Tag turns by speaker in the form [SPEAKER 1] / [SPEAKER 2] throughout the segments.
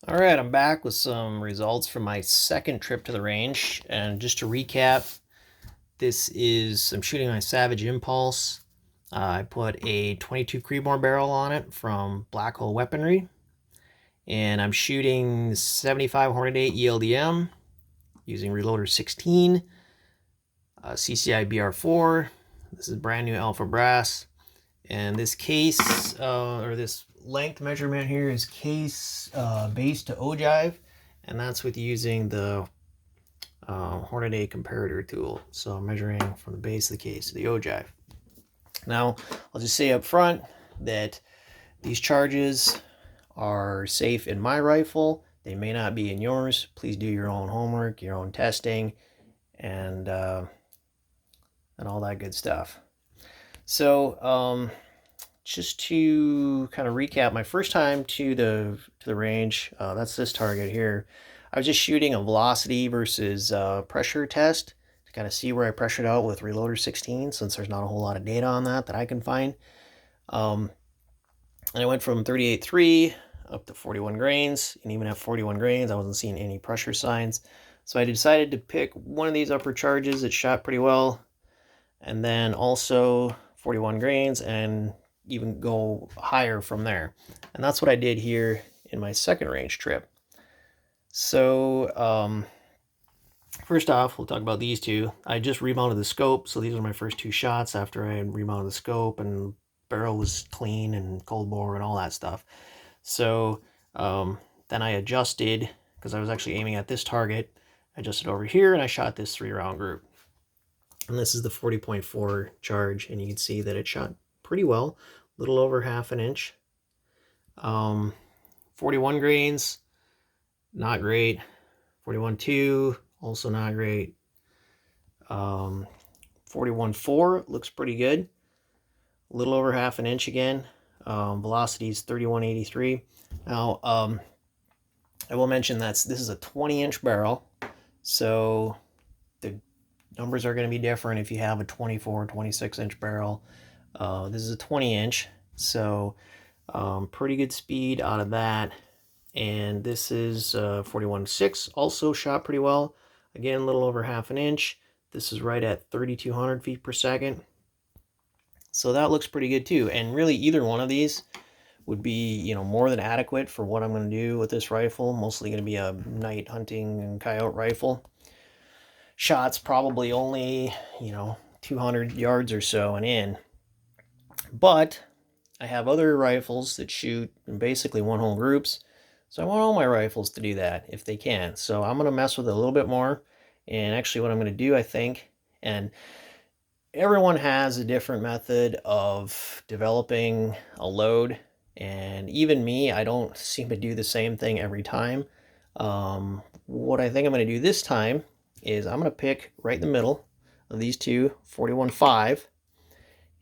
[SPEAKER 1] All right, I'm back with some results from my second trip to the range. And just to recap, I'm shooting my Savage Impulse. I put a 22 Creedmoor barrel on it from Black Hole Weaponry. And I'm shooting 75 Hornady ELDM using Reloder 16, CCI BR4. This is brand new Alpha Brass. And this case, or this length measurement here is case base to ogive, and that's with using the Hornady comparator tool. So I'm measuring from the base of the case to the ogive. Now, I'll just say up front that these charges are safe in my rifle. They may not be in yours. Please do your own homework, your own testing, and all that good stuff. So, just to kind of recap, my first time to the range, that's this target here. I was just shooting a velocity versus pressure test to kind of see where I pressured out with Reloder 16, since there's not a whole lot of data on that I can find. And I went from 38.3 up to 41 grains, and even at 41 grains, I wasn't seeing any pressure signs. So I decided to pick one of these upper charges that shot pretty well, and then also 41 grains, and even go higher from there. And that's what I did here in my second range trip. So first off, we'll talk about these two. I just remounted the scope, so these are my first two shots after I had remounted the scope and barrel was clean and cold bore and all that stuff. So then I adjusted, because I was actually aiming at this target. I adjusted over here and I shot this 3-round group. And this is the 40.4 charge, and you can see that it shot pretty well, a little over half an inch. 41 grains, not great. 41.2, also not great. 41.4 looks pretty good, a little over half an inch again. Velocity is 31.83. Now, I will mention that this is a 20-inch barrel, so the numbers are going to be different if you have a 24, 26-inch barrel. This is a 20-inch, so pretty good speed out of that. And this is 41.6, also shot pretty well. Again, a little over half an inch. This is right at 3,200 feet per second. So that looks pretty good too. And really, either one of these would be, more than adequate for what I'm going to do with this rifle. Mostly going to be a night hunting and coyote rifle. Shots probably only, 200 yards or so and in. But I have other rifles that shoot in basically one-hole groups. So I want all my rifles to do that if they can. So I'm going to mess with it a little bit more. And actually what I'm going to do, I think, and everyone has a different method of developing a load. And even me, I don't seem to do the same thing every time. What I think I'm going to do this time is I'm going to pick right in the middle of these two, 41.5.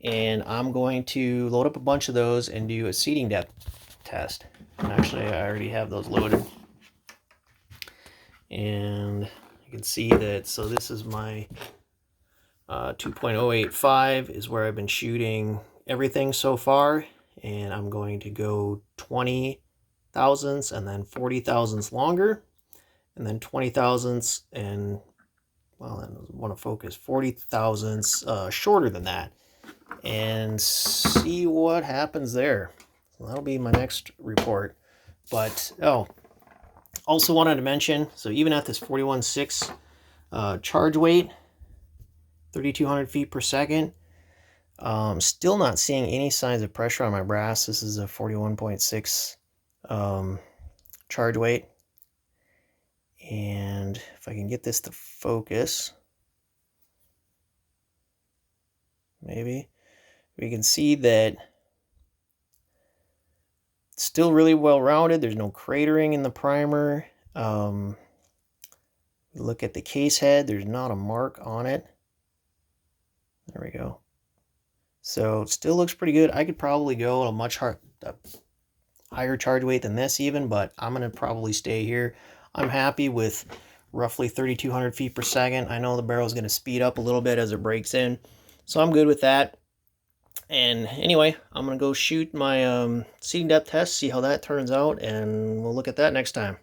[SPEAKER 1] And I'm going to load up a bunch of those and do a seating depth test. And actually, I already have those loaded. And you can see that, so this is my 2.085 is where I've been shooting everything so far. And I'm going to go 20 thousandths and then 40 thousandths longer. And then 20 thousandths and, well, I want to focus 40 thousandths shorter than that. And see what happens there. So that'll be my next report. But also wanted to mention, so even at this 41.6 charge weight, 3,200 feet per second, still not seeing any signs of pressure on my brass. This is a 41.6 charge weight. And if I can get this to focus, maybe we can see that it's still really well rounded. There's no cratering in the primer. Look at the case head. There's not a mark on it. There we go. So it still looks pretty good. I could probably go a much higher charge weight than this even, but I'm going to probably stay here. I'm happy with roughly 3,200 feet per second. I know the barrel is going to speed up a little bit as it breaks in, so I'm good with that. And anyway, I'm going to go shoot my seating depth test, see how that turns out, and we'll look at that next time.